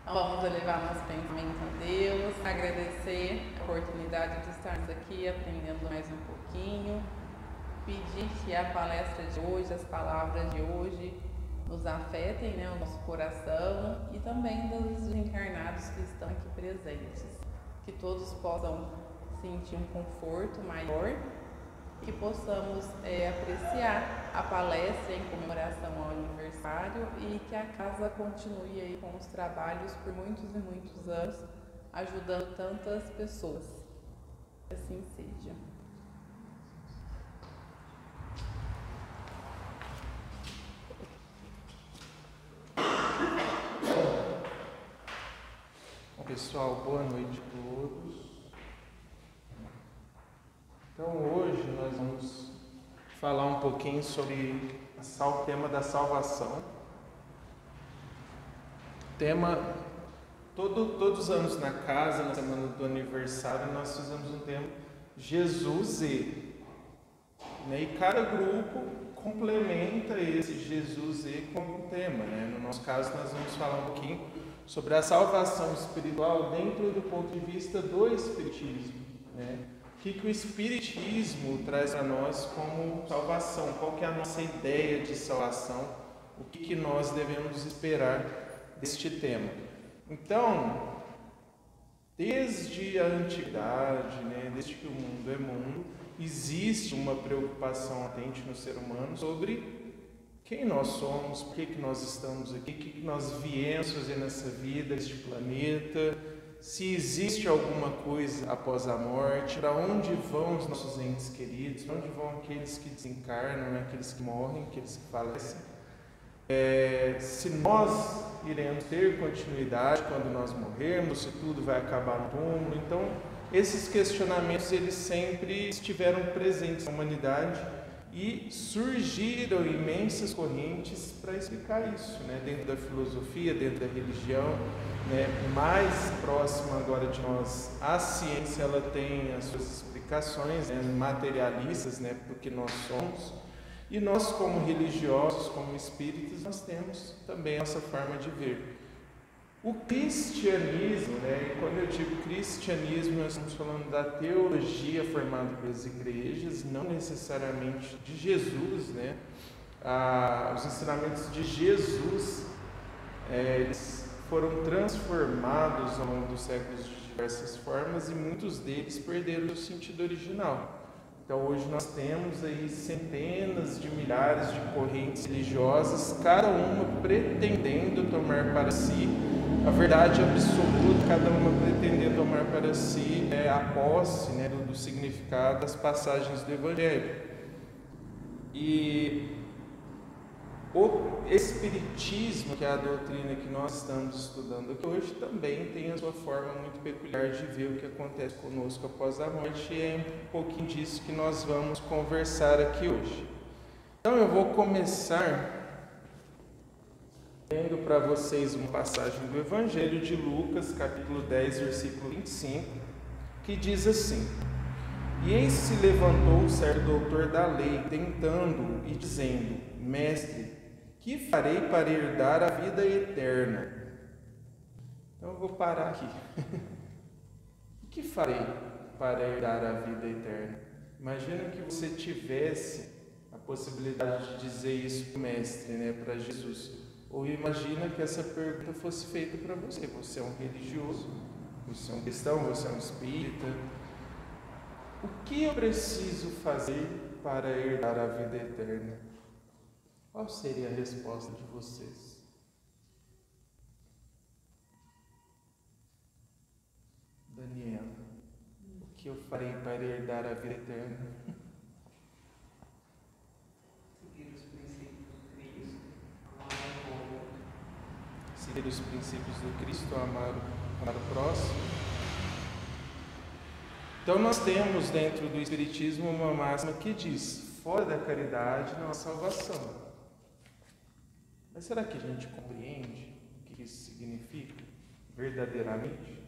Então, vamos elevar nosso pensamento a Deus, agradecer a oportunidade de estarmos aqui aprendendo mais um pouquinho, pedir que a palestra de hoje, as palavras de hoje, nos afetem, o nosso coração e também dos encarnados que estão aqui presentes. Que todos possam sentir um conforto maior, que possamos apreciar a palestra em comemoração ao aniversário e que a casa continue aí com os trabalhos por muitos e muitos anos, ajudando tantas pessoas. Que assim seja. Pessoal, boa noite a todos. Então hoje nós vamos falar um pouquinho sobre o tema da salvação. Todos os anos na casa, na semana do aniversário, nós fizemos um tema Jesus e. E cada grupo complementa esse Jesus e como tema. No nosso caso nós vamos falar um pouquinho sobre a salvação espiritual dentro do ponto de vista do Espiritismo. O que o Espiritismo traz para nós como salvação? Qual que é a nossa ideia de salvação? O que nós devemos esperar deste tema? Então, desde a antiguidade, desde que o mundo é mundo, existe uma preocupação latente no ser humano sobre quem nós somos, por que nós estamos aqui, o que nós viemos fazer nessa vida, neste planeta, se existe alguma coisa após a morte, para onde vão os nossos entes queridos, para onde vão aqueles que desencarnam, aqueles que morrem, aqueles que falecem. Se nós iremos ter continuidade quando nós morrermos, se tudo vai acabar no túmulo. Então, esses questionamentos eles sempre estiveram presentes na humanidade. E surgiram imensas correntes para explicar isso, dentro da filosofia, dentro da religião, mais próxima agora de nós. A ciência ela tem as suas explicações materialistas, porque nós somos. E nós, como religiosos, como espíritas, nós temos também a nossa forma de ver. O cristianismo, e quando eu digo cristianismo, nós estamos falando da teologia formada pelas igrejas, não necessariamente de Jesus, os ensinamentos de Jesus, eles foram transformados ao longo dos séculos de diversas formas e muitos deles perderam o sentido original. Então hoje nós temos aí centenas de milhares de correntes religiosas, cada uma pretendendo tomar para si a verdade absoluta, cada uma pretendendo tomar para si a posse do significado das passagens do Evangelho. E o Espiritismo, que é a doutrina que nós estamos estudando aqui hoje, também tem a sua forma muito peculiar de ver o que acontece conosco após a morte, e é um pouquinho disso que nós vamos conversar aqui hoje. Então eu vou começar lendo para vocês uma passagem do Evangelho de Lucas, capítulo 10, versículo 25, que diz assim: E eis se levantou um certo doutor da lei, tentando e dizendo: Mestre, que farei para herdar a vida eterna? Então eu vou parar aqui. O que farei para herdar a vida eterna? Imagina que você tivesse a possibilidade de dizer isso para o Mestre, para Jesus. Ou imagina que essa pergunta fosse feita para você. Você é um religioso, você é um cristão, você é um espírita. O que eu preciso fazer para herdar a vida eterna? Qual seria a resposta de vocês? Daniela, o que eu farei para herdar a vida eterna? Seguir os princípios do Cristo, amar o próximo. Então nós temos dentro do Espiritismo uma máxima que diz: fora da caridade não há salvação. Mas será que a gente compreende o que isso significa verdadeiramente?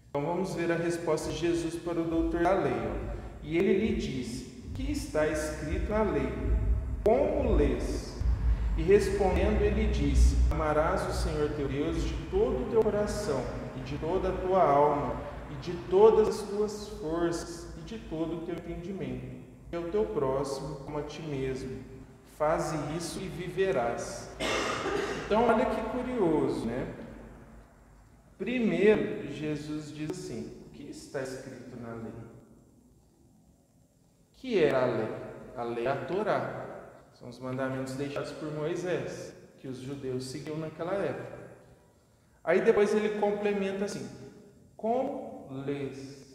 Então vamos ver a resposta de Jesus para o doutor da lei. E ele lhe disse: que está escrito na lei? Como lês? E respondendo, ele disse: amarás o Senhor teu Deus de todo o teu coração, e de toda a tua alma, e de todas as tuas forças, e de todo o teu entendimento, e ao teu próximo como a ti mesmo. Faze isso e viverás. Então, olha que curioso, né? Primeiro, Jesus diz assim: o que está escrito na lei? O que é a lei? A lei é a Torá. São os mandamentos deixados por Moisés, que os judeus seguiam naquela época. Aí depois ele complementa assim: como lês?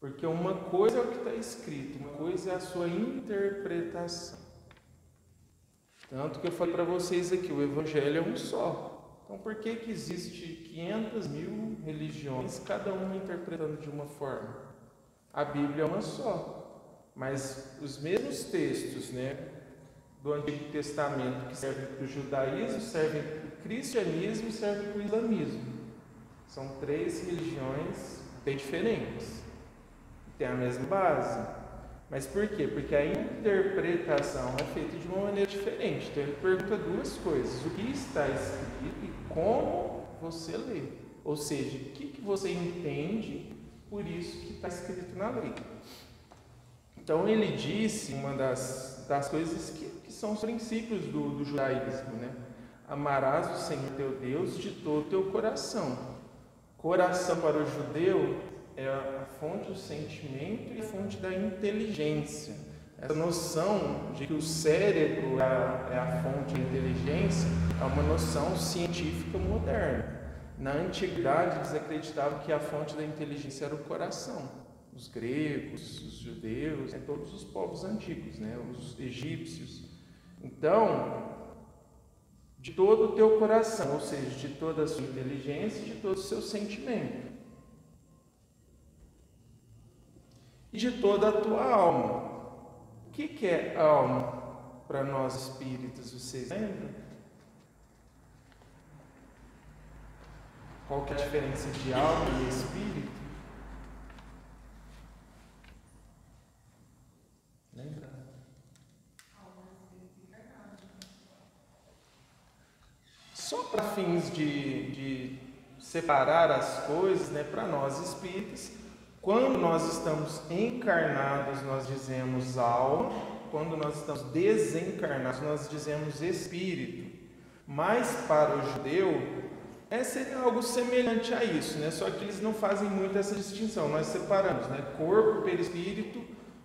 Porque uma coisa é o que está escrito, uma coisa é a sua interpretação. Tanto que eu falei para vocês aqui, o Evangelho é um só. Então por que existe 500.000 religiões, cada uma interpretando de uma forma? A Bíblia é uma só. Mas os mesmos textos, né, do Antigo Testamento que servem para o judaísmo, servem para o cristianismo e servem para o islamismo. São 3 religiões bem diferentes. Tem a mesma base. Mas por quê? Porque a interpretação é feita de uma maneira diferente. Então ele pergunta 2 coisas: o que está escrito e como você lê. Ou seja, o que você entende por isso que está escrito na lei. Então ele disse uma das coisas que são os princípios do judaísmo, né? Amarás o Senhor teu Deus de todo o teu coração. Coração para o judeu é a fonte do sentimento e a fonte da inteligência. Essa noção de que o cérebro é a fonte da inteligência é uma noção científica moderna. Na antiguidade eles acreditavam que a fonte da inteligência era o coração. Os gregos, os judeus, todos os povos antigos, né? Os egípcios. Então, de todo o teu coração, ou seja, de toda a sua inteligência e de todo o seu sentimento. E de toda a tua alma. O que é alma para nós espíritas? Vocês lembram? Qual que é a diferença de alma e espírito? Lembra? Só para fins de separar as coisas, né, para nós espíritas, quando nós estamos encarnados, nós dizemos alma, quando nós estamos desencarnados, nós dizemos espírito. Mas para o judeu, seria algo semelhante a isso, né? Só que eles não fazem muito essa distinção, nós separamos, né? Corpo, perispírito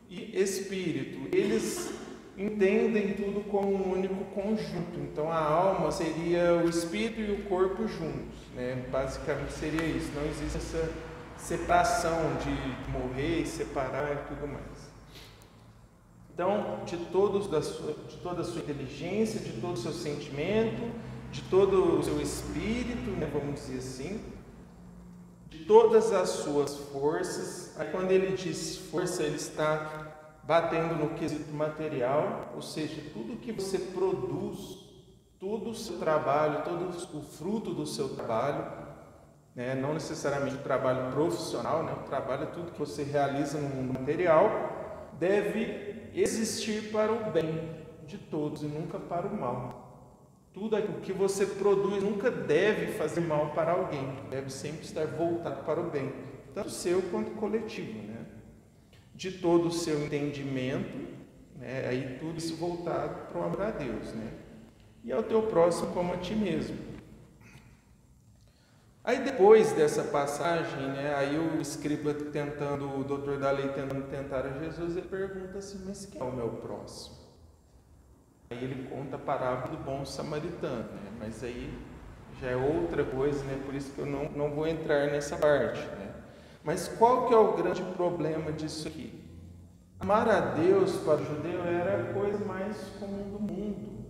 e espírito. Eles entendem tudo como um único conjunto. Então a alma seria o espírito e o corpo juntos, né? Basicamente seria isso. Não existe essa separação de morrer, separar e tudo mais. Então, de toda a sua inteligência, de todo o seu sentimento, de todo o seu espírito, né, vamos dizer assim, de todas as suas forças. Aí quando ele diz força, ele está batendo no quesito material, ou seja, tudo que você produz, todo o seu trabalho, todo o fruto do seu trabalho, né, não necessariamente o trabalho profissional, né, o trabalho, tudo que você realiza no mundo material, deve existir para o bem de todos e nunca para o mal. Tudo o que você produz nunca deve fazer mal para alguém, deve sempre estar voltado para o bem, tanto seu quanto coletivo, né? De todo o seu entendimento, né? Aí tudo isso voltado para o amor a Deus, né? E ao teu próximo como a ti mesmo. Aí depois dessa passagem, né? Aí o escriba o doutor da lei tentando tentar a Jesus, ele pergunta assim: mas quem é o meu próximo? Aí ele conta a parábola do bom samaritano, né? Mas aí já é outra coisa, né? Por isso que eu não vou entrar nessa parte, né? Mas qual que é o grande problema disso aqui? Amar a Deus para o judeu era a coisa mais comum do mundo.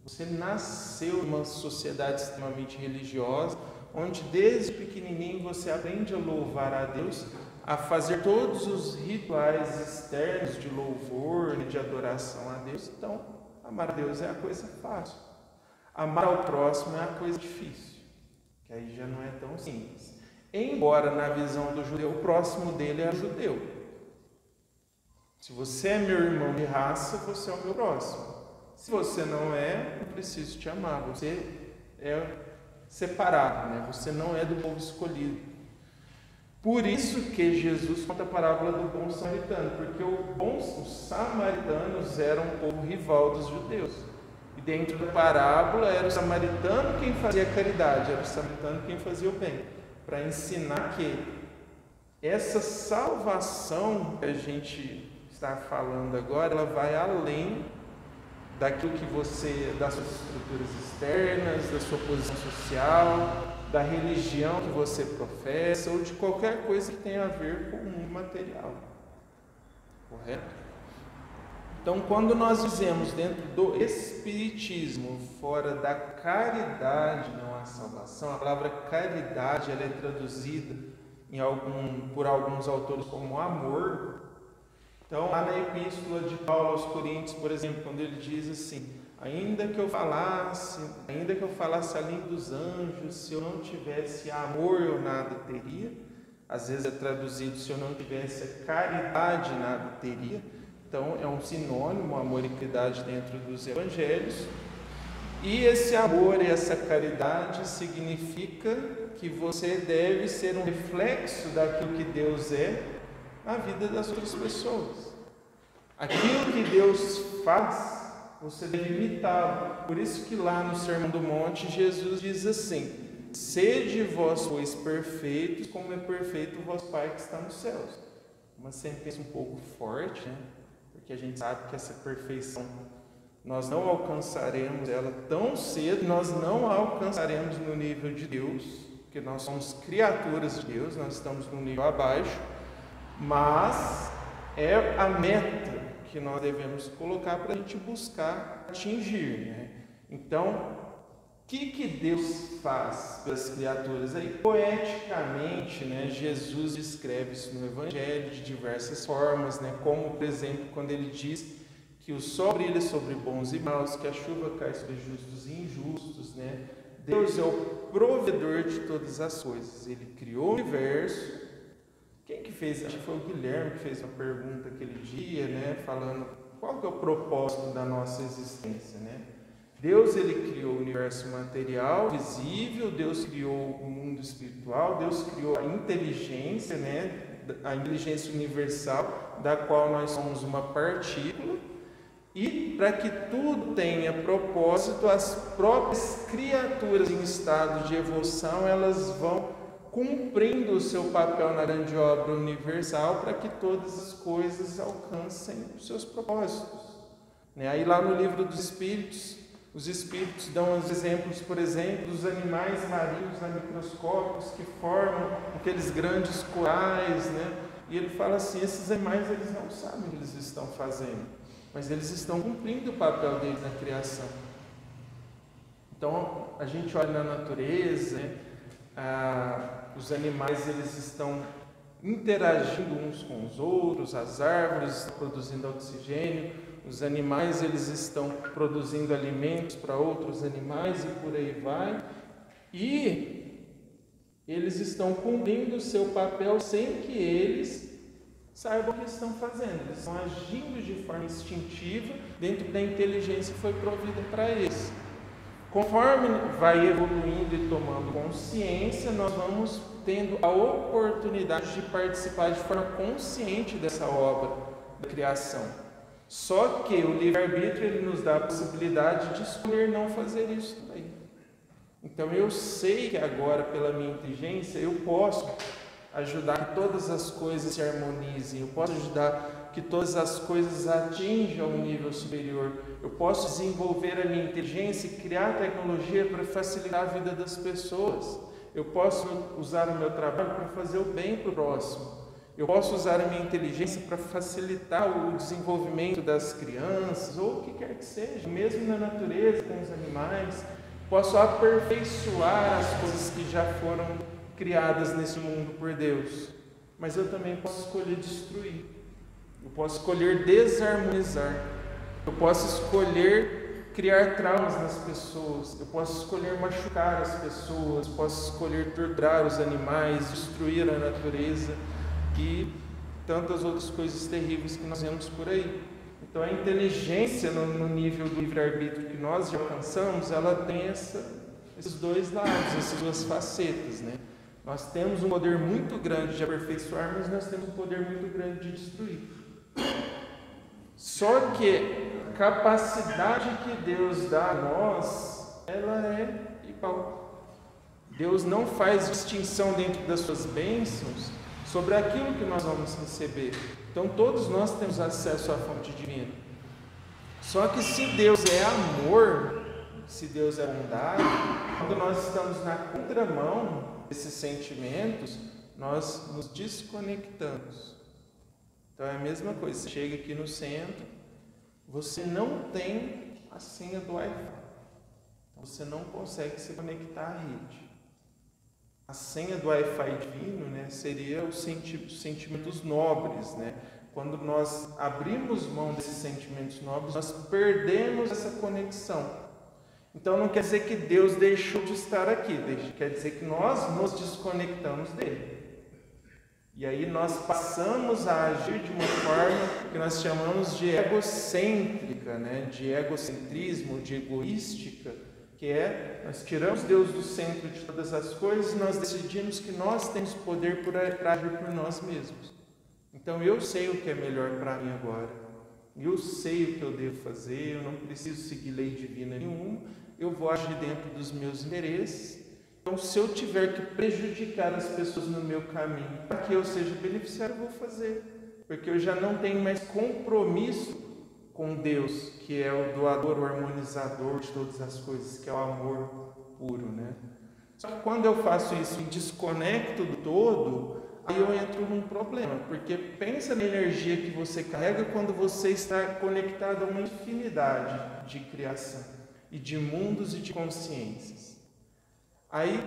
Você nasceu numa sociedade extremamente religiosa, onde desde pequenininho você aprende a louvar a Deus, a fazer todos os rituais externos de louvor, de adoração a Deus. Então, amar a Deus é a coisa fácil. Amar ao próximo é a coisa difícil, que aí já não é tão simples. Embora na visão do judeu, o próximo dele é judeu. Se você é meu irmão de raça, você é o meu próximo. Se você não é, eu preciso te amar. Você é separado, né? Você não é do povo escolhido. Por isso que Jesus conta a parábola do bom samaritano, porque os samaritanos eram um povo rival dos judeus. E dentro da parábola era o samaritano quem fazia a caridade, era o samaritano quem fazia o bem, para ensinar que essa salvação que a gente está falando agora, ela vai além daquilo que das suas estruturas externas, da sua posição social, da religião que você professa ou de qualquer coisa que tenha a ver com o mundo material. Correto? Então, quando nós dizemos dentro do Espiritismo, fora da caridade não há salvação, a palavra caridade ela é traduzida por alguns autores como amor. Então, lá na Epístola de Paulo aos Coríntios, por exemplo, quando ele diz assim: ainda que eu falasse além dos anjos, se eu não tivesse amor, eu nada teria. Às vezes é traduzido: se eu não tivesse caridade, nada teria. Então, é um sinônimo, amor e caridade dentro dos evangelhos. E esse amor e essa caridade significa que você deve ser um reflexo daquilo que Deus é na vida das outras pessoas. Aquilo que Deus faz, você deve imitá-lo. Por isso que lá no Sermão do Monte, Jesus diz assim: sede vós, pois, perfeitos, como é perfeito o vosso Pai que está nos céus. Uma sentença um pouco forte, né? Porque a gente sabe que essa perfeição nós não alcançaremos ela tão cedo, nós não alcançaremos no nível de Deus, porque nós somos criaturas de Deus, nós estamos num nível abaixo, mas é a meta que nós devemos colocar para a gente buscar atingir, né? Então, o que Deus faz pelas criaturas? Aí, poeticamente, né, Jesus descreve isso no Evangelho de diversas formas, né? Como, por exemplo, quando ele diz que o sol brilha sobre bons e maus, que a chuva cai sobre justos e injustos, né? Deus é o provedor de todas as coisas. Ele criou o universo. Quem que fez? Acho que foi o Guilherme que fez uma pergunta aquele dia, né? Falando qual que é o propósito da nossa existência, né? Deus, ele criou o universo material, visível. Deus criou o mundo espiritual. Deus criou a inteligência, né? A inteligência universal, da qual nós somos uma partícula. E para que tudo tenha propósito, as próprias criaturas em estado de evolução, elas vão cumprindo o seu papel na grande obra universal para que todas as coisas alcancem os seus propósitos. Aí lá no livro dos Espíritos, os Espíritos dão os exemplos, por exemplo, dos animais marinhos microscópicos que formam aqueles grandes corais, né? E ele fala assim: esses animais eles não sabem o que eles estão fazendo, mas eles estão cumprindo o papel deles na criação. Então, a gente olha na natureza, né? Os animais eles estão interagindo uns com os outros, as árvores estão produzindo oxigênio, os animais eles estão produzindo alimentos para outros animais e por aí vai. E eles estão cumprindo o seu papel sem que eles saibam o que estão fazendo. Eles estão agindo de forma instintiva dentro da inteligência que foi provida para eles. Conforme vai evoluindo e tomando consciência, nós vamos tendo a oportunidade de participar de forma consciente dessa obra da criação. Só que o livre-arbítrio ele nos dá a possibilidade de escolher não fazer isso também. Então eu sei que agora, pela minha inteligência, eu posso ajudar que todas as coisas se harmonizem, eu posso ajudar que todas as coisas atinjam um nível superior. Eu posso desenvolver a minha inteligência e criar tecnologia para facilitar a vida das pessoas. Eu posso usar o meu trabalho para fazer o bem para o próximo. Eu posso usar a minha inteligência para facilitar o desenvolvimento das crianças, ou o que quer que seja, mesmo na natureza, com os animais. Posso aperfeiçoar as coisas que já foram criadas nesse mundo por Deus. Mas eu também posso escolher destruir. Eu posso escolher desarmonizar. Eu posso escolher criar traumas nas pessoas. Eu posso escolher machucar as pessoas. Posso escolher torturar os animais, destruir a natureza e tantas outras coisas terríveis que nós vemos por aí. Então a inteligência no nível do livre-arbítrio que nós já alcançamos, ela tem esses dois lados, essas duas facetas, né? Nós temos um poder muito grande de aperfeiçoar, mas nós temos um poder muito grande de destruir. Só que a capacidade que Deus dá a nós, ela é igual. Deus não faz distinção dentro das suas bênçãos sobre aquilo que nós vamos receber. Então todos nós temos acesso à fonte divina. Só que se Deus é amor, se Deus é bondade, quando nós estamos na contramão desses sentimentos, nós nos desconectamos. Então é a mesma coisa, você chega aqui no centro, você não tem a senha do Wi-Fi, então você não consegue se conectar à rede. A senha do Wi-Fi divino, né, seria os sentimentos nobres, né? Quando nós abrimos mão desses sentimentos nobres, nós perdemos essa conexão. Então não quer dizer que Deus deixou de estar aqui, quer dizer que nós nos desconectamos dele. E aí nós passamos a agir de uma forma que nós chamamos de egocêntrica, né? De egocentrismo, de egoística, que é, nós tiramos Deus do centro de todas as coisas e nós decidimos que nós temos poder para agir por nós mesmos. Então eu sei o que é melhor para mim agora, eu sei o que eu devo fazer, eu não preciso seguir lei divina nenhuma, eu vou agir dentro dos meus interesses. Então, se eu tiver que prejudicar as pessoas no meu caminho para que eu seja beneficiário, eu vou fazer, porque eu já não tenho mais compromisso com Deus, que é o doador, o harmonizador de todas as coisas, que é o amor puro, né? Só que quando eu faço isso e desconecto do todo, aí eu entro num problema, porque pensa na energia que você carrega quando você está conectado a uma infinidade de criação, e de mundos e de consciências. Aí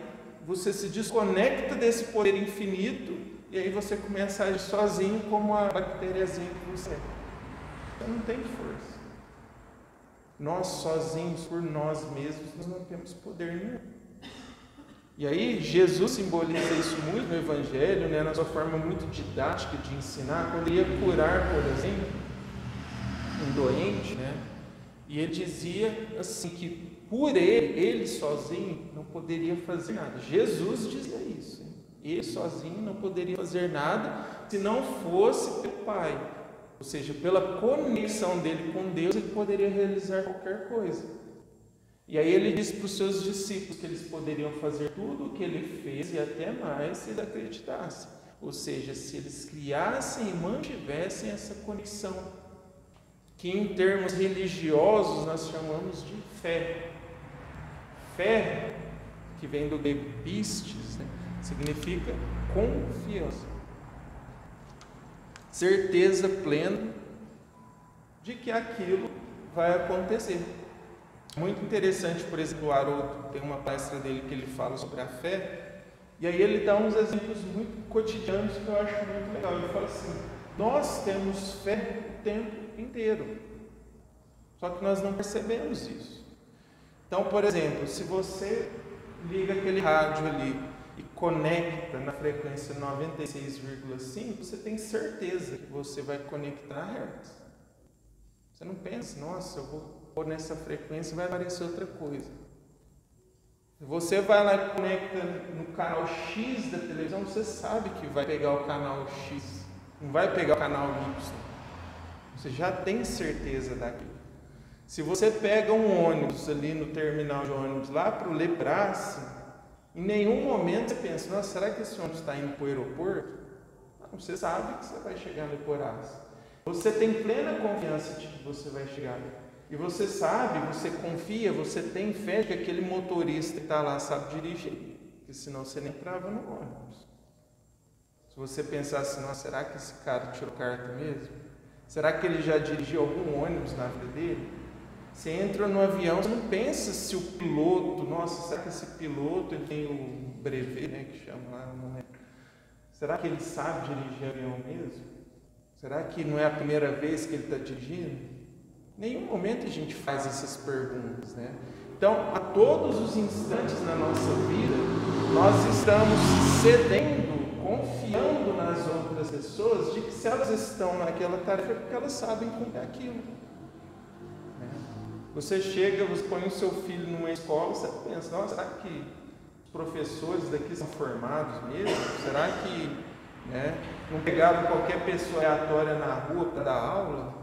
você se desconecta desse poder infinito, e aí você começa a agir sozinho como a bactériazinha que você é. Então não tem força. Nós sozinhos, por nós mesmos, nós não temos poder nenhum. E aí Jesus simboliza isso muito no Evangelho, né, na sua forma muito didática de ensinar, quando ele ia curar, por exemplo, um doente, né, e ele dizia assim que por ele sozinho não poderia fazer nada. Jesus dizia isso, hein? Ele sozinho não poderia fazer nada se não fosse pelo Pai. Ou seja, pela conexão dele com Deus, ele poderia realizar qualquer coisa. E aí ele disse para os seus discípulos que eles poderiam fazer tudo o que ele fez e até mais se eles acreditassem. Ou seja, se eles criassem e mantivessem essa conexão, que em termos religiosos nós chamamos de fé. Fé, que vem do grego pistes, né, significa confiança. Certeza plena de que aquilo vai acontecer. Muito interessante, por exemplo, o Haroldo tem uma palestra dele que ele fala sobre a fé, e aí ele dá uns exemplos muito cotidianos que eu acho muito legal. Ele fala assim: nós temos fé o tempo inteiro, só que nós não percebemos isso. Então, por exemplo, se você liga aquele rádio ali e conecta na frequência 96,5, você tem certeza que você vai conectar a hertz. Você não pensa, nossa, eu vou pôr nessa frequência e vai aparecer outra coisa. Você vai lá e conecta no canal X da televisão, você sabe que vai pegar o canal X, não vai pegar o canal Y. Você já tem certeza daquilo. Se você pega um ônibus ali no terminal de ônibus lá para o Leprace, em nenhum momento você pensa, nossa, será que esse ônibus está indo para o aeroporto? Não, você sabe que você vai chegar no Leprace. Você tem plena confiança de que você vai chegar. E você sabe, você confia, você tem fé que aquele motorista que está lá sabe dirigir, porque senão você nem entrava no ônibus. Se você pensar assim, nossa, será que esse cara tirou carta mesmo? Será que ele já dirigiu algum ônibus na vida dele? Você entra no avião, você não pensa se o piloto, nossa, será que esse piloto ele tem o brevet, né, que chama lá, não é? Será que ele sabe dirigir avião mesmo? Será que não é a primeira vez que ele está dirigindo? Em nenhum momento a gente faz essas perguntas, né? Então, a todos os instantes na nossa vida, nós estamos cedendo, confiando nas outras pessoas de que se elas estão naquela tarefa é porque elas sabem como é aquilo. Você chega, você põe o seu filho numa escola, você pensa, nossa, será que os professores daqui são formados mesmo? Será que não pegaram qualquer pessoa aleatória na rua para dar aula?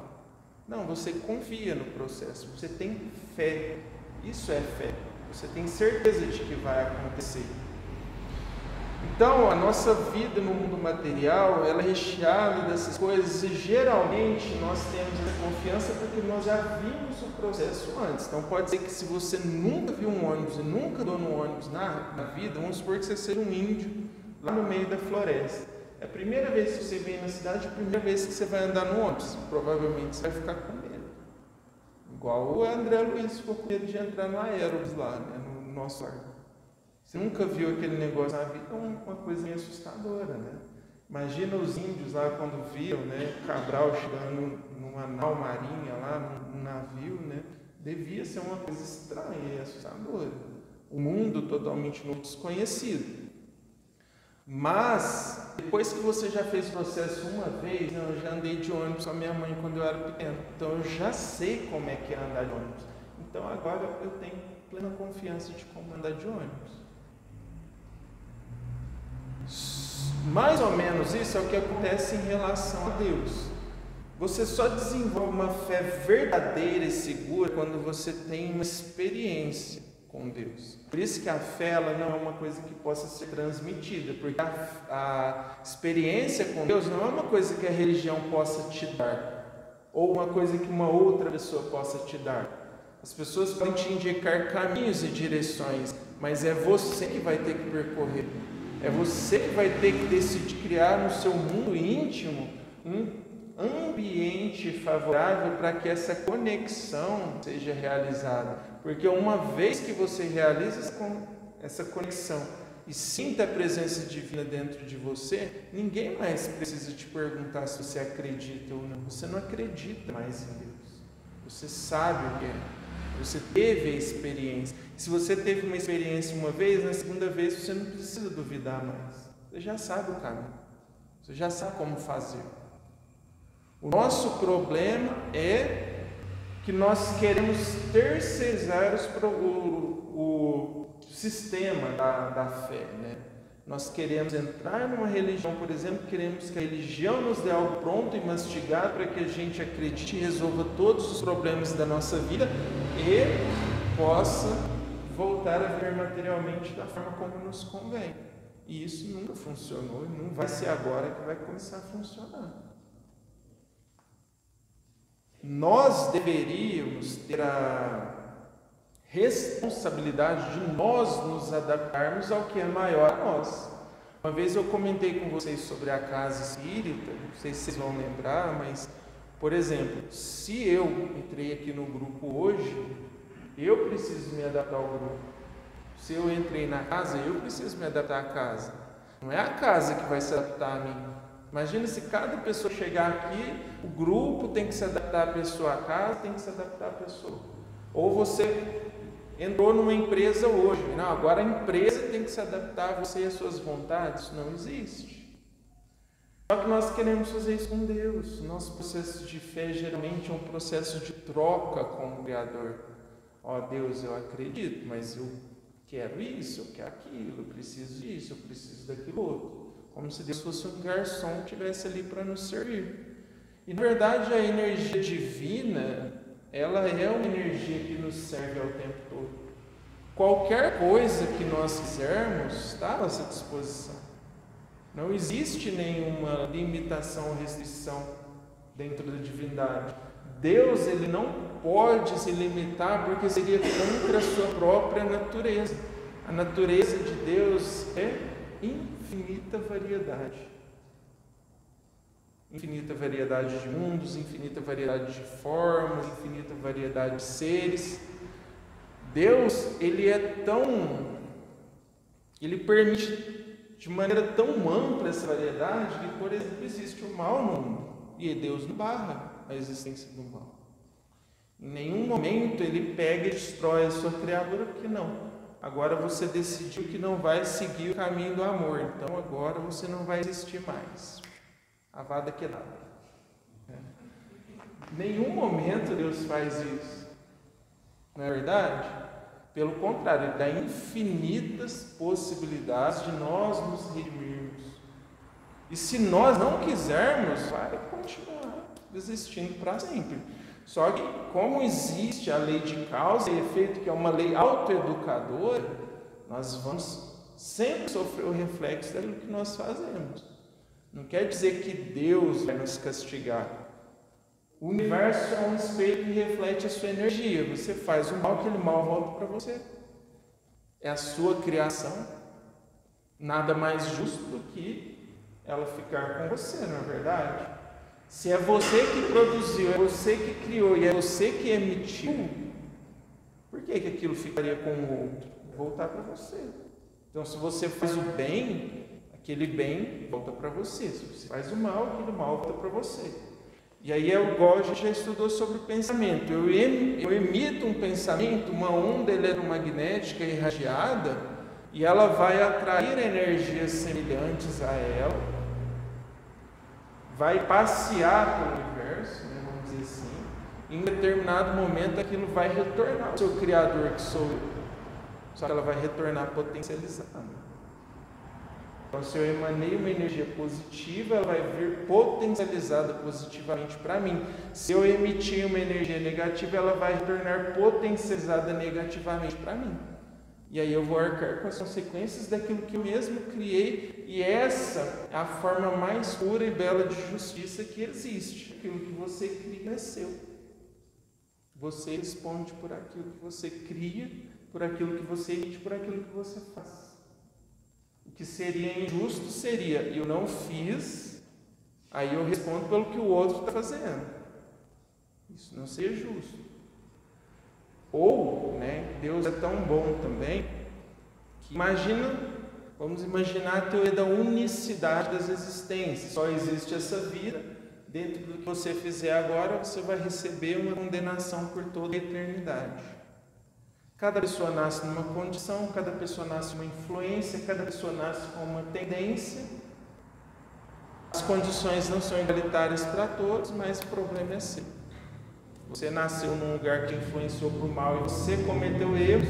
Não, você confia no processo, você tem fé. Isso é fé. Você tem certeza de que vai acontecer. Então, a nossa vida no mundo material, ela é recheada dessas coisas e geralmente nós temos essa confiança porque nós já vimos o processo antes. Então, pode ser que se você nunca viu um ônibus e nunca andou no ônibus na vida, vamos supor que você seja um índio lá no meio da floresta. É a primeira vez que você vem na cidade, é a primeira vez que você vai andar no ônibus. Provavelmente você vai ficar com medo. Igual o André Luiz ficou com medo de entrar no Aerobus lá, no nosso ar. Você nunca viu aquele negócio na vida, é uma coisa meio assustadora, né? Imagina os índios lá quando viram, Cabral chegando numa nau marinha lá, num navio, devia ser uma coisa estranha e assustadora. O mundo totalmente novo, desconhecido. Mas, depois que você já fez o processo uma vez, eu já andei de ônibus com a minha mãe quando eu era pequeno, então eu já sei como é que é andar de ônibus. Então agora eu tenho plena confiança de como andar de ônibus. Mais ou menos isso é o que acontece em relação a Deus. Você só desenvolve uma fé verdadeira e segura quando você tem uma experiência com Deus. Por isso que a fé ela não é uma coisa que possa ser transmitida, porque a experiência com Deus não é uma coisa que a religião possa te dar, ou uma coisa que uma outra pessoa possa te dar. As pessoas podem te indicar caminhos e direções, mas é você que vai ter que percorrer. É você que vai ter que decidir criar no seu mundo íntimo um ambiente favorável para que essa conexão seja realizada. Porque uma vez que você realiza essa conexão e sinta a presença divina dentro de você, ninguém mais precisa te perguntar se você acredita ou não. Você não acredita mais em Deus. Você sabe o que é. Você teve a experiência. Se você teve uma experiência uma vez, na segunda vez você não precisa duvidar mais. Você já sabe o caminho. Você já sabe como fazer. O nosso problema é que nós queremos terceirizar o sistema da fé, Nós queremos entrar numa religião, por exemplo, queremos que a religião nos dê algo pronto e mastigado para que a gente acredite e resolva todos os problemas da nossa vida e possa voltar a viver materialmente da forma como nos convém. E isso nunca funcionou e não vai ser agora que vai começar a funcionar. Nós deveríamos ter a responsabilidade de nós nos adaptarmos ao que é maior a nós. Uma vez eu comentei com vocês sobre a casa espírita, não sei se vocês vão lembrar, mas, por exemplo, se eu entrei aqui no grupo hoje, eu preciso me adaptar ao grupo. Se eu entrei na casa, eu preciso me adaptar à casa. Não é a casa que vai se adaptar a mim. Imagina se cada pessoa chegar aqui, o grupo tem que se adaptar à pessoa, a casa tem que se adaptar à pessoa. Ou você entrou numa empresa hoje, não, agora a empresa tem que se adaptar a você e às suas vontades. Não existe. Só que nós queremos fazer isso com Deus. Nosso processo de fé geralmente é um processo de troca com o Criador. Ó Deus, eu acredito, mas eu quero isso, eu quero aquilo, eu preciso disso, eu preciso daquilo outro. Como se Deus fosse um garçom que estivesse ali para nos servir. E na verdade a energia divina, ela é uma energia que nos serve ao tempo todo. Qualquer coisa que nós fizermos está à nossa disposição. Não existe nenhuma limitação ou restrição dentro da divindade. Deus ele não pode se limitar porque seria contra a sua própria natureza. A natureza de Deus é infinita variedade. Infinita variedade de mundos, infinita variedade de formas, infinita variedade de seres. Deus, ele permite de maneira tão ampla essa variedade que, por exemplo, existe o mal no mundo. E Deus não barra a existência do mal. Em nenhum momento ele pega e destrói a sua criatura, porque não. Agora você decidiu que não vai seguir o caminho do amor, então agora você não vai existir mais. avada kedavra. Em nenhum momento Deus faz isso. Não é verdade? Pelo contrário, Ele dá infinitas possibilidades de nós nos redimirmos. E se nós não quisermos, vai continuar existindo para sempre. Só que, como existe a lei de causa e efeito, que é uma lei autoeducadora, nós vamos sempre sofrer o reflexo daquilo que nós fazemos. Não quer dizer que Deus vai nos castigar. O universo é um espelho que reflete a sua energia. Você faz o mal, aquele mal volta para você. É a sua criação. Nada mais justo do que ela ficar com você, não é verdade? Se é você que produziu, é você que criou e é você que emitiu, por que aquilo ficaria com o outro? Voltar para você. Então, se você faz o bem, aquele bem volta para você. Se você faz o mal, aquele mal volta para você. E aí é igual a gente já estudou sobre o pensamento. Eu emito um pensamento, uma onda eletromagnética irradiada, e ela vai atrair energias semelhantes a ela, vai passear pelo universo, né, vamos dizer assim, e em determinado momento aquilo vai retornar ao seu Criador, que sou eu. Só que ela vai retornar potencializada. Então, se eu emanei uma energia positiva, ela vai vir potencializada positivamente para mim. Se eu emitir uma energia negativa, ela vai retornar potencializada negativamente para mim. E aí eu vou arcar com as consequências daquilo que eu mesmo criei. E essa é a forma mais pura e bela de justiça que existe. Aquilo que você cria é seu. Você responde por aquilo que você cria, por aquilo que você emite, por aquilo que você faz. O que seria injusto seria, eu não fiz, aí eu respondo pelo que o outro está fazendo. Isso não seria justo. Ou, Deus é tão bom também, que vamos imaginar a teoria da unicidade das existências. Só existe essa vida, dentro do que você fizer agora, você vai receber uma condenação por toda a eternidade. Cada pessoa nasce numa condição, cada pessoa nasce numa influência, cada pessoa nasce com uma tendência. As condições não são igualitárias para todos, mas o problema é seu. Você nasceu num lugar que influenciou para o mal e você cometeu erros,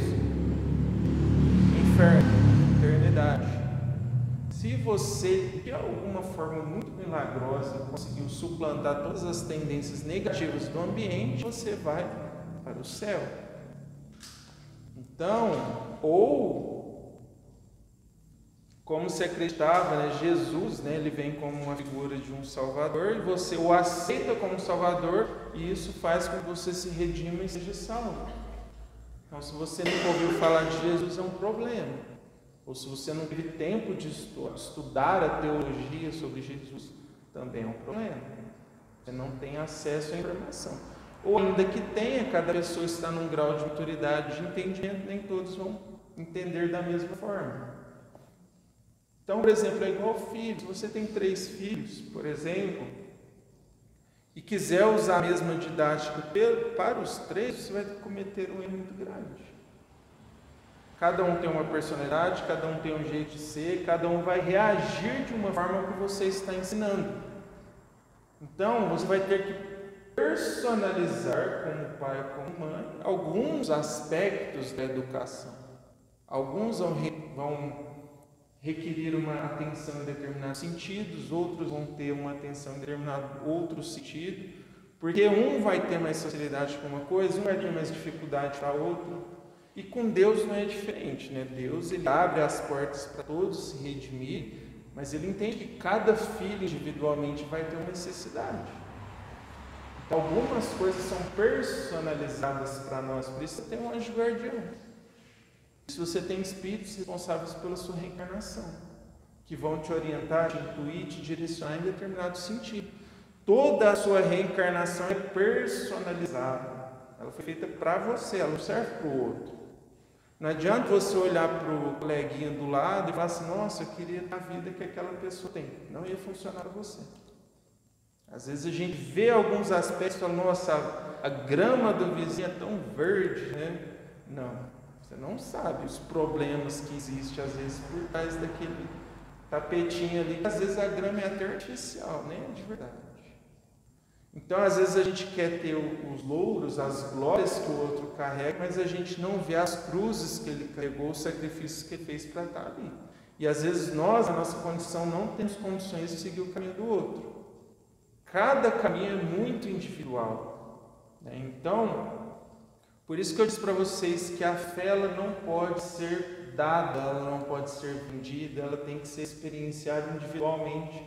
inferno, eternidade. Se você, de alguma forma muito milagrosa, conseguiu suplantar todas as tendências negativas do ambiente, você vai para o céu. Então, ou, como se acreditava, Jesus, ele vem como uma figura de um Salvador, e você o aceita como Salvador, e isso faz com que você se redima e seja salvo. Então, se você nunca ouviu falar de Jesus, é um problema. Ou se você não teve tempo de estudar a teologia sobre Jesus, também é um problema. Você não tem acesso à informação. Ou ainda que tenha, cada pessoa está num grau de maturidade, de entendimento, nem todos vão entender da mesma forma. Então, por exemplo, é igual filho. Se você tem 3 filhos, por exemplo, e quiser usar a mesma didática para os 3, você vai cometer um erro muito grande. Cada um tem uma personalidade, cada um tem um jeito de ser, cada um vai reagir de uma forma que você está ensinando. Então, você vai ter que personalizar como pai ou como mãe alguns aspectos da educação. Alguns vão requerir uma atenção em determinados sentidos, outros vão ter uma atenção em determinado outro sentido, porque um vai ter mais facilidade com uma coisa, um vai ter mais dificuldade para outra. E com Deus não é diferente, Deus, ele abre as portas para todos se redimir, mas ele entende que cada filho individualmente vai ter uma necessidade. Então, algumas coisas são personalizadas para nós, por isso você tem um anjo guardião. Se você tem espíritos responsáveis pela sua reencarnação, que vão te orientar, te intuir, te direcionar em determinado sentido. Toda a sua reencarnação é personalizada. Ela foi feita para você, ela não serve para o outro. Não adianta você olhar para o coleguinha do lado e falar assim, nossa, eu queria ter a vida que aquela pessoa tem. Não ia funcionar para você. Às vezes a gente vê alguns aspectos e fala, nossa, a grama do vizinho é tão verde, Não, você não sabe os problemas que existem às vezes por trás tapetinho ali, às vezes a grama é até artificial, nem é de verdade. Então, às vezes a gente quer ter os louros, as glórias que o outro carrega, mas a gente não vê as cruzes que ele carregou, os sacrifícios que ele fez para estar ali. E às vezes nós, a nossa condição, não temos condições de seguir o caminho do outro. Cada caminho é muito individual, né? Então, por isso que eu disse para vocês que a fé ela não pode ser dada, ela não pode ser vendida, ela tem que ser experienciada individualmente,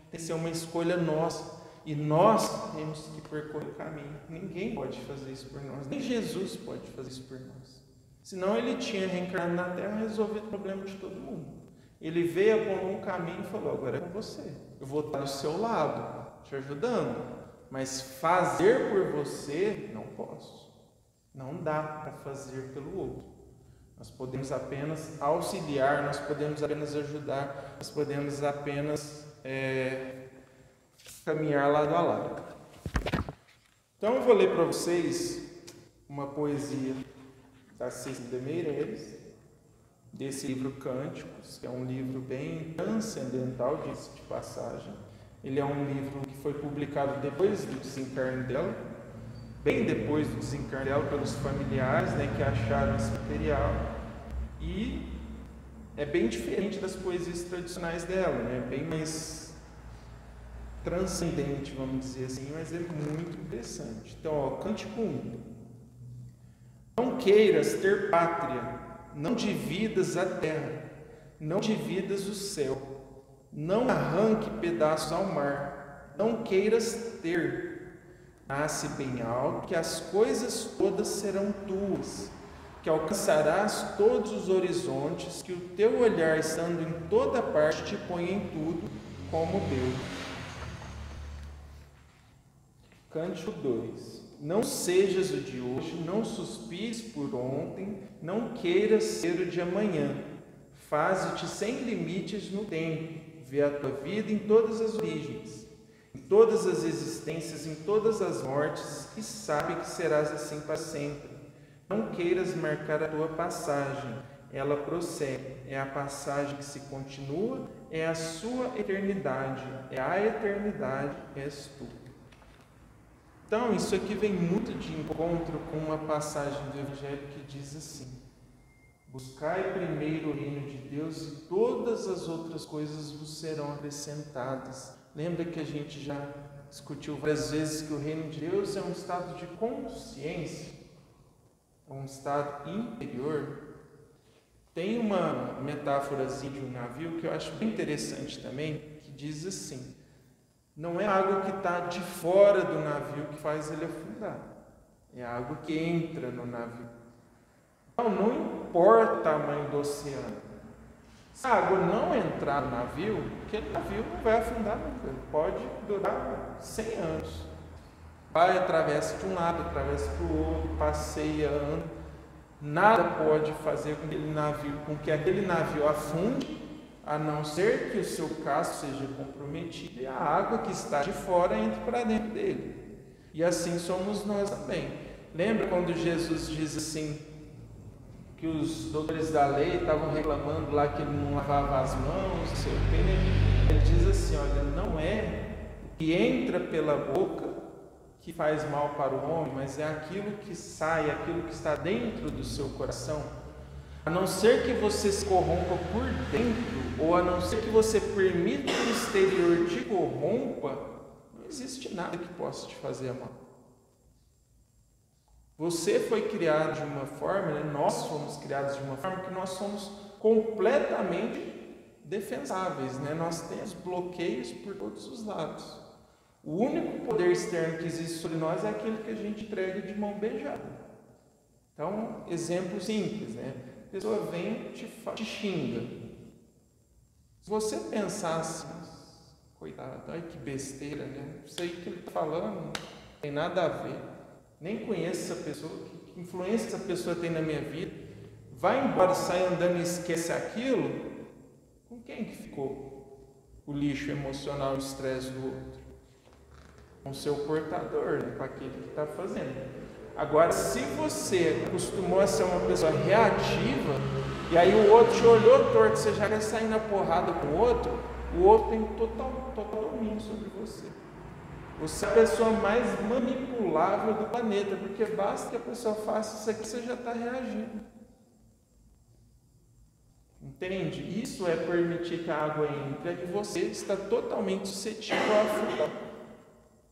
tem que ser uma escolha nossa. E nós temos que percorrer o caminho. Ninguém pode fazer isso por nós, nem Jesus pode fazer isso por nós. Senão ele tinha reencarnado na Terra e resolvido o problema de todo mundo. Ele veio, apontou um caminho e falou: agora é com você, eu vou estar do seu lado, te ajudando, mas fazer por você não posso. Não dá para fazer pelo outro. Nós podemos apenas auxiliar, nós podemos apenas ajudar, nós podemos apenas caminhar lado a lado. Então eu vou ler para vocês uma poesia da Cecília Meirelles, desse livro Cânticos, que é um livro bem transcendental, disso de passagem. Ele é um livro que foi publicado depois do desencarne dela, bem depois do desencarne dela, pelos familiares, né, que acharam esse material, e é bem diferente das poesias tradicionais dela, né, bem mais transcendente, vamos dizer assim, mas é muito interessante. Então, ó, Cântico 1. Não queiras ter pátria, não dividas a terra, não dividas o céu, não arranque pedaços ao mar, não queiras ter. Nasce bem alto, que as coisas todas serão tuas, que alcançarás todos os horizontes, que o teu olhar, estando em toda parte, te põe em tudo como Deus. Cântico 2. Não sejas o de hoje, não suspires por ontem, não queiras ser o de amanhã. Faze-te sem limites no tempo, vê a tua vida em todas as origens, em todas as existências, em todas as mortes, e sabe que serás assim para sempre. Não queiras marcar a tua passagem, ela prossegue, é a passagem que se continua, é a sua eternidade, é a eternidade, és tu. Então, isso aqui vem muito de encontro com uma passagem do Evangelho que diz assim: buscai primeiro o reino de Deus e todas as outras coisas vos serão acrescentadas. Lembra que a gente já discutiu várias vezes que o reino de Deus é um estado de consciência, é um estado interior. Tem uma metáforazinha de um navio que eu acho bem interessante também, que diz assim: não é a água que está de fora do navio que faz ele afundar, é a água que entra no navio. Então, não importa o tamanho do oceano, se a água não entrar no navio, aquele navio não vai afundar nunca, ele pode durar 100 anos. Vai, atravessa de um lado, atravessa para o outro, passeia, anda. Nada pode fazer com que aquele navio afunde, a não ser que o seu casco seja comprometido e a água que está de fora entre para dentro dele. E assim somos nós também. Lembra quando Jesus diz assim, que os doutores da lei estavam reclamando lá que ele não lavava as mãos, não sei o quê? Ele diz assim: olha, não é o que entra pela boca que faz mal para o homem, mas é aquilo que sai, aquilo que está dentro do seu coração. A não ser que você se corrompa por dentro, ou a não ser que você permita que o exterior te corrompa, não existe nada que possa te fazer mal. Você foi criado de uma forma, né? Nós fomos criados de uma forma que nós somos completamente defensáveis, né? Nós temos bloqueios por todos os lados. O único poder externo que existe sobre nós é aquele que a gente entrega de mão beijada. Então, exemplo simples, né? A pessoa vem e te xinga. Se você pensar assim, coitado, ai que besteira, né? Isso aí que ele está falando não tem nada a ver. Nem conheço essa pessoa, que influência essa pessoa tem na minha vida. Vai embora, sai andando e esquece aquilo. Com quem que ficou o lixo emocional e o estresse do outro? Com o seu portador, né? Com aquele que está fazendo. Agora, se você acostumou a ser uma pessoa reativa, e aí o outro te olhou torto, você já quer sair na porrada com o outro tem total domínio sobre você. Você é a pessoa mais manipulável do planeta, porque basta que a pessoa faça isso aqui, você já está reagindo. Entende? Isso é permitir que a água entre e você está totalmente suscetível a afundar.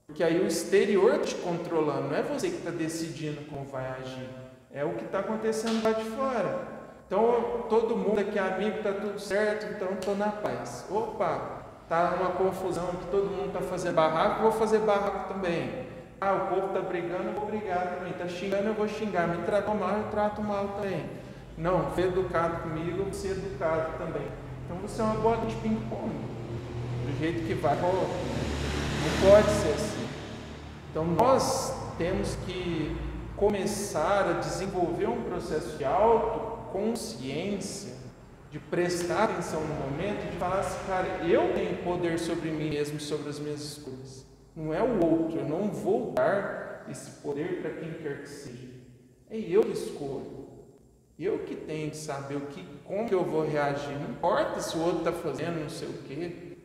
Porque aí o exterior te controlando, não é você que está decidindo como vai agir, é o que está acontecendo lá de fora. Então todo mundo aqui é amigo, está tudo certo, então estou na paz. Opa, está uma confusão que todo mundo está fazendo barraco, vou fazer barraco também. Ah, o povo está brigando, eu vou brigar também. Está xingando, eu vou xingar. Me tratam mal, eu trato mal também. Não, foi educado comigo, eu vou ser educado também. Então você é uma bola de ping-pong. Do jeito que vai, não pode ser assim. Então nós temos que começar a desenvolver um processo de autoconsciência, de prestar atenção no momento, de falar assim, cara, eu tenho poder sobre mim mesmo, sobre as minhas escolhas. Não é o outro, eu não vou dar esse poder para quem quer que seja. É eu que escolho. Eu que tenho que saber como que eu vou reagir. Não importa se o outro está fazendo não sei o quê.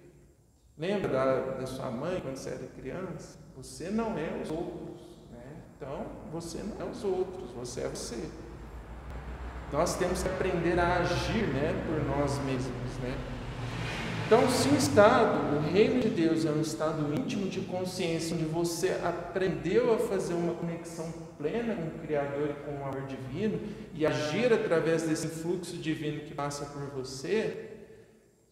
Lembra da sua mãe quando você era criança? Você não é os outros, né? Então, você não é os outros, você é você. Nós temos que aprender a agir, né, por nós mesmos, né? Então, se o estado, o reino de Deus é um estado íntimo de consciência, onde você aprendeu a fazer uma conexão plena com o Criador e com o amor divino, e agir através desse fluxo divino que passa por você,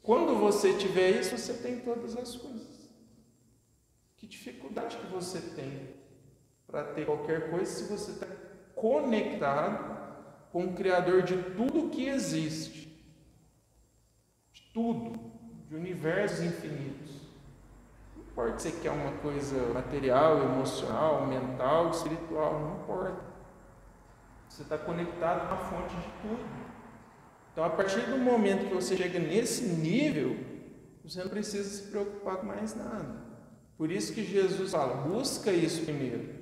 quando você tiver isso, você tem todas as coisas. Que dificuldade que você tem para ter qualquer coisa se você está conectado com o Criador de tudo que existe, de tudo, de universos infinitos. Não importa se você quer uma coisa material, emocional, mental, espiritual, não importa. Você está conectado com a fonte de tudo. Então, a partir do momento que você chega nesse nível, você não precisa se preocupar com mais nada. Por isso que Jesus fala, busca isso primeiro.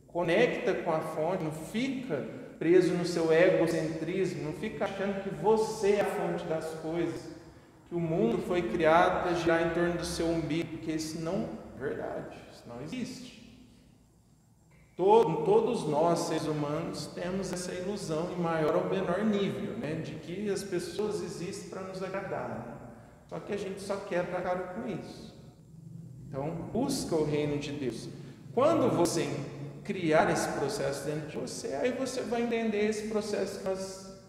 Conecta com a fonte, não fica preso no seu egocentrismo, não fica achando que você é a fonte das coisas, que o mundo foi criado para girar em torno do seu umbigo, porque isso não é verdade, isso não existe. Todos nós, seres humanos, temos essa ilusão em maior ou menor nível, né, de que as pessoas existem para nos agradar, né? Só que a gente só quebra a cara com isso. Então, busca o reino de Deus. Quando você criar esse processo dentro de você, aí você vai entender esse processo que nós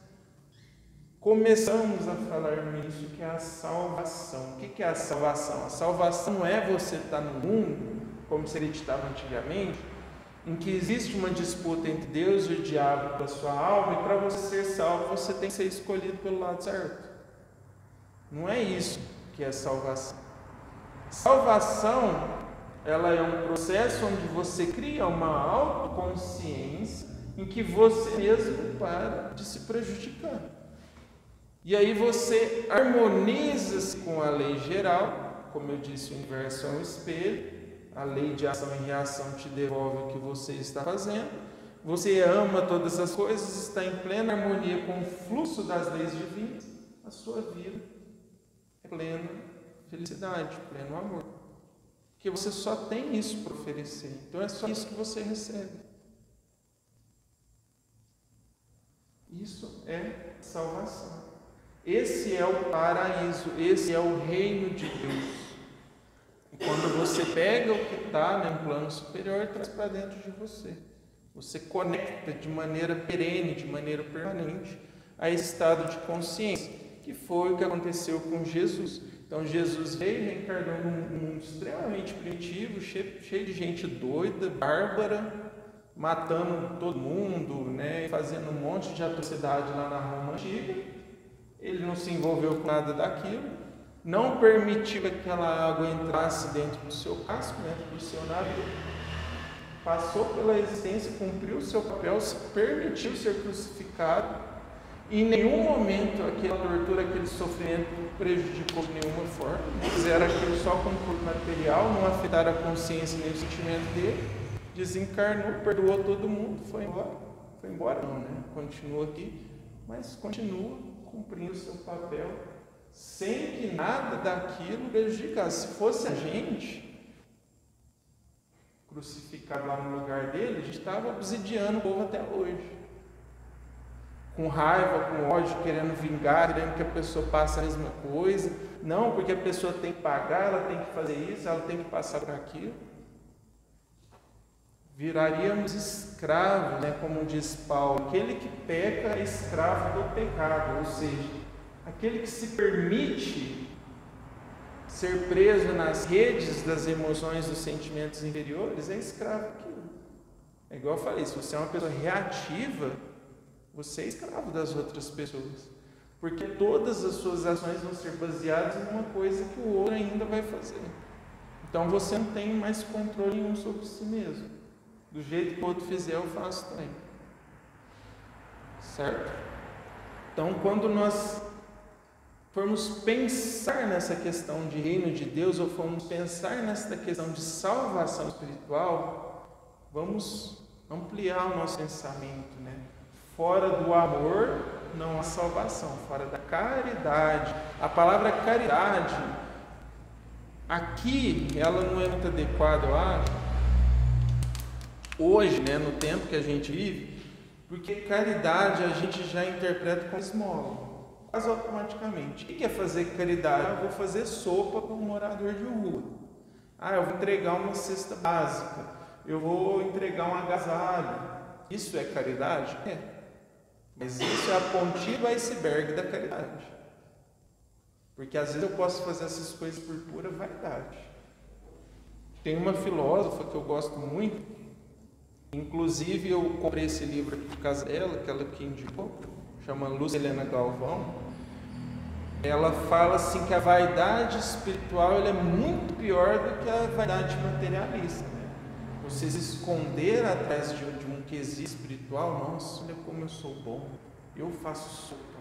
começamos a falar nisso, que é a salvação. O que é a salvação? A salvação não é você estar no mundo, como se acreditava antigamente, em que existe uma disputa entre Deus e o diabo pela sua alma, e para você ser salvo, você tem que ser escolhido pelo lado certo. Não é isso que é salvação. Salvação, ela é um processo onde você cria uma autoconsciência em que você mesmo para de se prejudicar. E aí você harmoniza-se com a lei geral, como eu disse, o universo é um espelho, a lei de ação e reação te devolve o que você está fazendo, você ama todas as coisas, está em plena harmonia com o fluxo das leis divinas, a sua vida é plena felicidade, pleno amor. Porque você só tem isso para oferecer. Então é só isso que você recebe. Isso é salvação. Esse é o paraíso, esse é o reino de Deus. E quando você pega o que está no plano superior e traz para dentro de você, você conecta de maneira perene, de maneira permanente, a esse estado de consciência, que foi o que aconteceu com Jesus. Então Jesus veio e reencarnou num mundo extremamente primitivo, cheio de gente doida, bárbara, matando todo mundo, né, fazendo um monte de atrocidade lá na Roma antiga. Ele não se envolveu com nada daquilo, não permitiu que aquela água entrasse dentro do seu casco, dentro do seu navio, passou pela existência, cumpriu o seu papel, se permitiu ser crucificado. Em nenhum momento aquela tortura, aquele sofrimento prejudicou de nenhuma forma. Fizeram aquilo só com corpo material, não afetaram a consciência nem o sentimento dele. Desencarnou, perdoou todo mundo, foi embora. Foi embora não, né? Continua aqui, mas continua cumprindo o seu papel, sem que nada daquilo prejudicasse. Se fosse a gente crucificado lá no lugar dele, a gente estava obsidiando o povo até hoje. Com raiva, com ódio, querendo vingar, querendo que a pessoa passe a mesma coisa. Não, porque a pessoa tem que pagar, ela tem que fazer isso, ela tem que passar por aquilo. Viraríamos escravos, né, como diz Paulo. Aquele que peca é escravo do pecado, ou seja, aquele que se permite ser preso nas redes das emoções, dos sentimentos inferiores, é escravo daquilo. É igual eu falei, se você é uma pessoa reativa, você é escravo das outras pessoas. Porque todas as suas ações vão ser baseadas em uma coisa que o outro ainda vai fazer. Então você não tem mais controle nenhum sobre si mesmo. Do jeito que o outro fizer, eu faço também. Certo? Então, quando nós formos pensar nessa questão de reino de Deus, ou formos pensar nessa questão de salvação espiritual, vamos ampliar o nosso pensamento, né? Fora do amor, não há salvação. Fora da caridade. A palavra caridade, aqui, ela não é muito adequada, eu acho, hoje, né, no tempo que a gente vive, porque caridade a gente já interpreta como esmola. Quase automaticamente. O que é fazer caridade? Eu vou fazer sopa para um morador de rua. Eu vou entregar uma cesta básica. Eu vou entregar um agasalho. Isso é caridade? É. Mas isso é a pontinha do iceberg da caridade. Porque às vezes eu posso fazer essas coisas por pura vaidade. Tem uma filósofa que eu gosto muito, inclusive eu comprei esse livro aqui por causa dela, que ela que indicou, chama Lúcia Helena Galvão. Ela fala assim que a vaidade espiritual ela é muito pior do que a vaidade materialista, né? Você se esconder atrás de um quesito espiritual, nossa, olha como eu sou bom, eu faço sopa,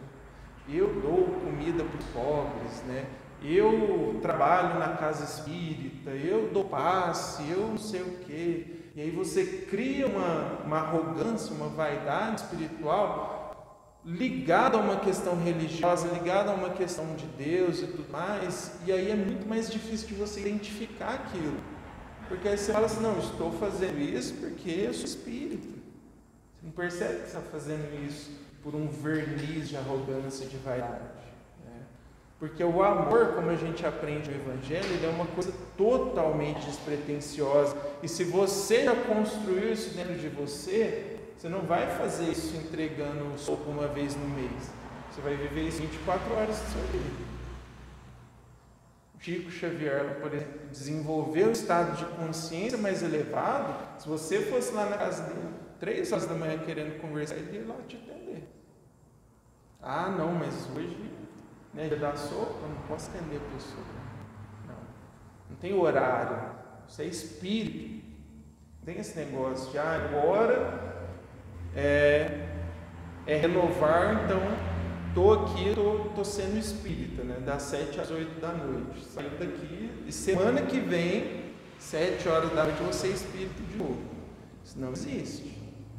eu dou comida para os pobres, né? Eu trabalho na casa espírita, eu dou passe, eu não sei o quê. E aí você cria uma arrogância, uma vaidade espiritual ligada a uma questão religiosa, ligada a uma questão de Deus e tudo mais, e aí é muito mais difícil de você identificar aquilo. Porque aí você fala assim, não, eu estou fazendo isso porque eu sou espírita. Você não percebe que você está fazendo isso por um verniz de arrogância e de vaidade. Porque o amor, como a gente aprende no Evangelho, ele é uma coisa totalmente despretensiosa. E se você já construiu isso dentro de você, você não vai fazer isso entregando sopa uma vez no mês. Você vai viver isso 24 horas do seu dia. Chico Xavier, por exemplo, desenvolveu um estado de consciência mais elevado. Se você fosse lá na casa dele 3 horas da manhã querendo conversar, ele ia lá te atender. Não, mas hoje... dia da sopa, eu não posso atender a pessoa. Não tem horário. Você é espírito. Não tem esse negócio de agora é renovar, então estou aqui, estou sendo espírita, né? Das 7 às 8 da noite. Saio daqui e semana que vem, 7 horas da noite, você é espírita de novo. Isso não existe.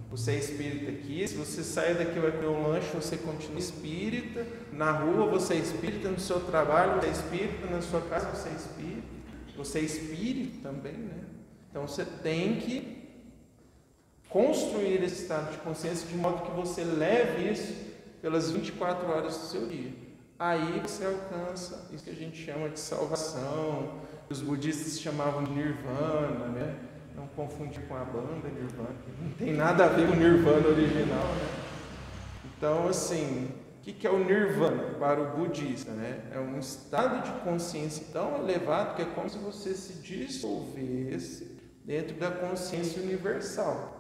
Você é espírita aqui, se você sair daqui vai comer um lanche, você continua espírita, na rua você é espírita, no seu trabalho você é espírita, na sua casa você é espírito também, né? Então você tem que construir esse estado de consciência de modo que você leve isso pelas 24 horas do seu dia. Aí você alcança isso que a gente chama de salvação, os budistas chamavam de nirvana, né? Não confundir com a banda Nirvana, não tem nada a ver com o Nirvana original, né? Então, assim, o que é o Nirvana para o budista, né? É um estado de consciência tão elevado que é como se você se dissolvesse dentro da consciência universal.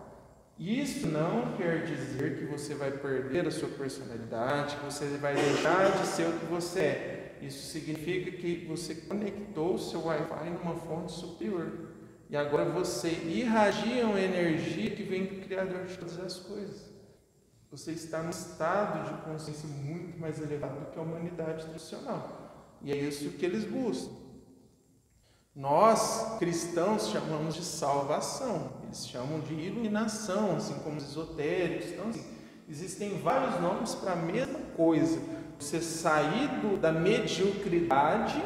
Isso não quer dizer que você vai perder a sua personalidade, que você vai deixar de ser o que você é. Isso significa que você conectou o seu Wi-Fi numa fonte superior. E agora você irradia uma energia que vem do Criador de todas as coisas. Você está num estado de consciência muito mais elevado do que a humanidade tradicional. E é isso que eles buscam. Nós, cristãos, chamamos de salvação. Eles chamam de iluminação, assim como os esotéricos. Então, assim, existem vários nomes para a mesma coisa. Você sair da mediocridade,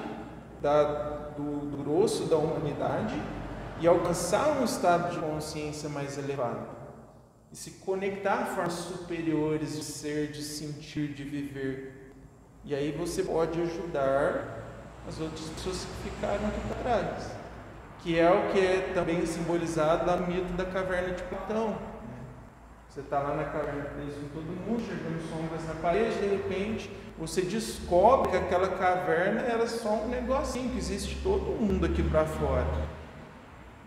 do grosso da humanidade e alcançar um estado de consciência mais elevado. E se conectar a formas superiores de ser, de sentir, de viver. E aí você pode ajudar as outras pessoas que ficaram aqui para trás. Que é o que é também simbolizado no mito da caverna de Platão. Você está lá na caverna preso com todo mundo, chegando sombras na parede, de repente você descobre que aquela caverna era só um negocinho, que existe todo mundo aqui para fora.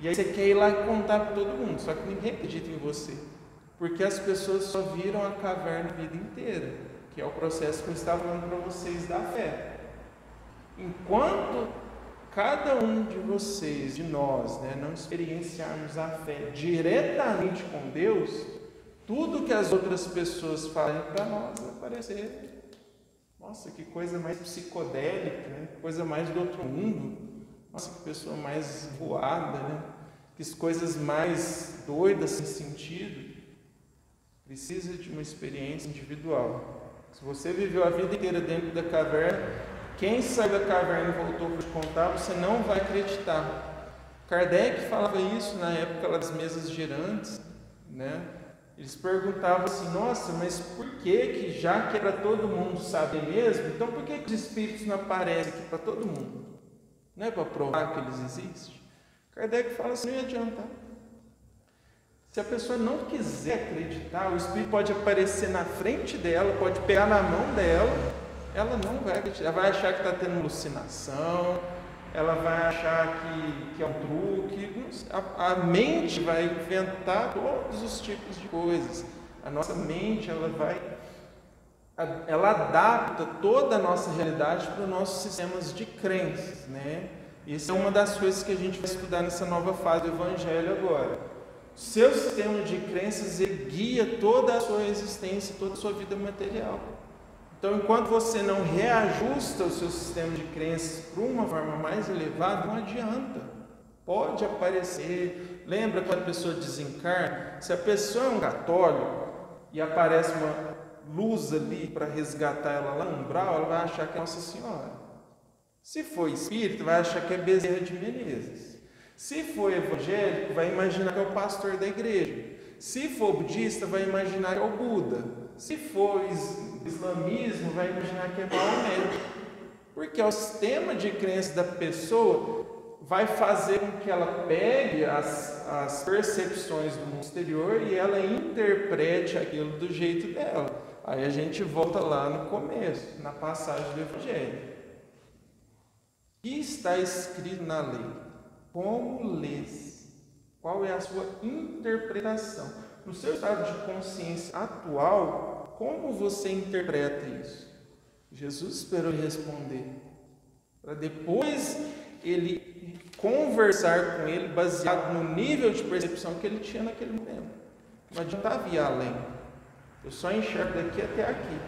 E aí você quer ir lá e contar para todo mundo, só que ninguém acredita em você. Porque as pessoas só viram a caverna a vida inteira, que é o processo que eu estava falando para vocês da fé. Enquanto cada um de vocês, de nós, não experienciarmos a fé diretamente com Deus, tudo que as outras pessoas falam para nós vai parecer, nossa, que coisa mais psicodélica, que coisa mais do outro mundo, nossa, que pessoa mais voada, que coisas mais doidas sem sentido. Precisa de uma experiência individual. Se você viveu a vida inteira dentro da caverna, quem saiu da caverna e voltou para te contar, você não vai acreditar. Kardec falava isso na época das mesas girantes, Eles perguntavam assim, nossa, mas por que já que é para todo mundo saber mesmo, então por que os espíritos não aparecem aqui para todo mundo? Não é para provar que eles existem? Kardec fala assim, não ia adiantar. Se a pessoa não quiser acreditar, o espírito pode aparecer na frente dela, pode pegar na mão dela, ela não vai acreditar, ela vai achar que está tendo alucinação, ela vai achar que é um truque, a mente vai inventar todos os tipos de coisas. A nossa mente, ela adapta toda a nossa realidade para os nossos sistemas de crenças, Isso é uma das coisas que a gente vai estudar nessa nova fase do Evangelho agora. Seu sistema de crenças guia toda a sua existência, toda a sua vida material. Então, enquanto você não reajusta o seu sistema de crenças para uma forma mais elevada, não adianta. Pode aparecer. Lembra quando a pessoa desencarna? Se a pessoa é um católico e aparece uma luz ali para resgatar ela lá no umbral, ela vai achar que é Nossa Senhora. Se for espírito, vai achar que é Bezerra de Menezes. Se for evangélico, vai imaginar que é o pastor da igreja. Se for budista, vai imaginar que é o Buda. Se for islamismo, vai imaginar que é Maomé. Porque o sistema de crença da pessoa vai fazer com que ela pegue as percepções do mundo exterior e ela interprete aquilo do jeito dela. Aí a gente volta lá no começo, na passagem do Evangelho. O que está escrito na lei? Como lês? Qual é a sua interpretação? No seu estado de consciência atual, como você interpreta isso? Jesus esperou responder, para depois ele conversar com ele baseado no nível de percepção que ele tinha naquele momento. Não adiantava ir além. Eu só enxergo daqui até aqui.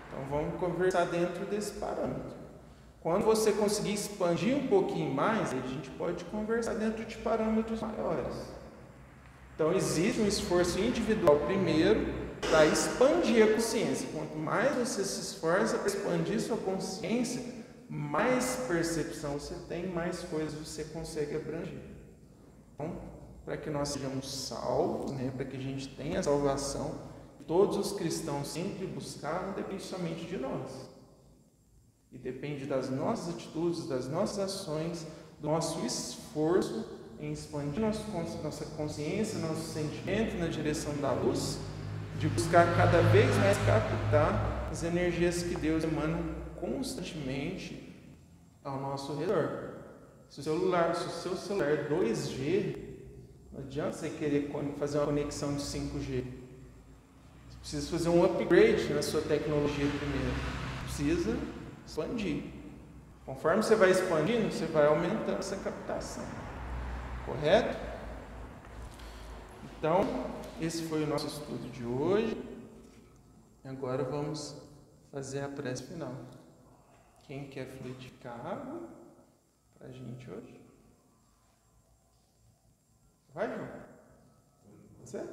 Então vamos conversar dentro desse parâmetro. Quando você conseguir expandir um pouquinho mais, a gente pode conversar dentro de parâmetros maiores. Então existe um esforço individual primeiro para expandir a consciência. Quanto mais você se esforça para expandir sua consciência, mais percepção você tem, mais coisas você consegue abranger. Então, para que nós sejamos salvos, para que a gente tenha a salvação, todos os cristãos sempre buscaram, depende somente de nós. E depende das nossas atitudes, das nossas ações, do nosso esforço em expandir nossa consciência, nosso sentimento na direção da luz, de buscar cada vez mais captar as energias que Deus emana constantemente ao nosso redor. Se o seu celular é 2G, não adianta você querer fazer uma conexão de 5G. Você precisa fazer um upgrade na sua tecnologia primeiro. Precisa expandir. Conforme você vai expandindo, você vai aumentando essa captação. Correto? Então, esse foi o nosso estudo de hoje. Agora vamos fazer a prece final. Quem quer fluidificar água para a gente hoje? Vai, João? Você?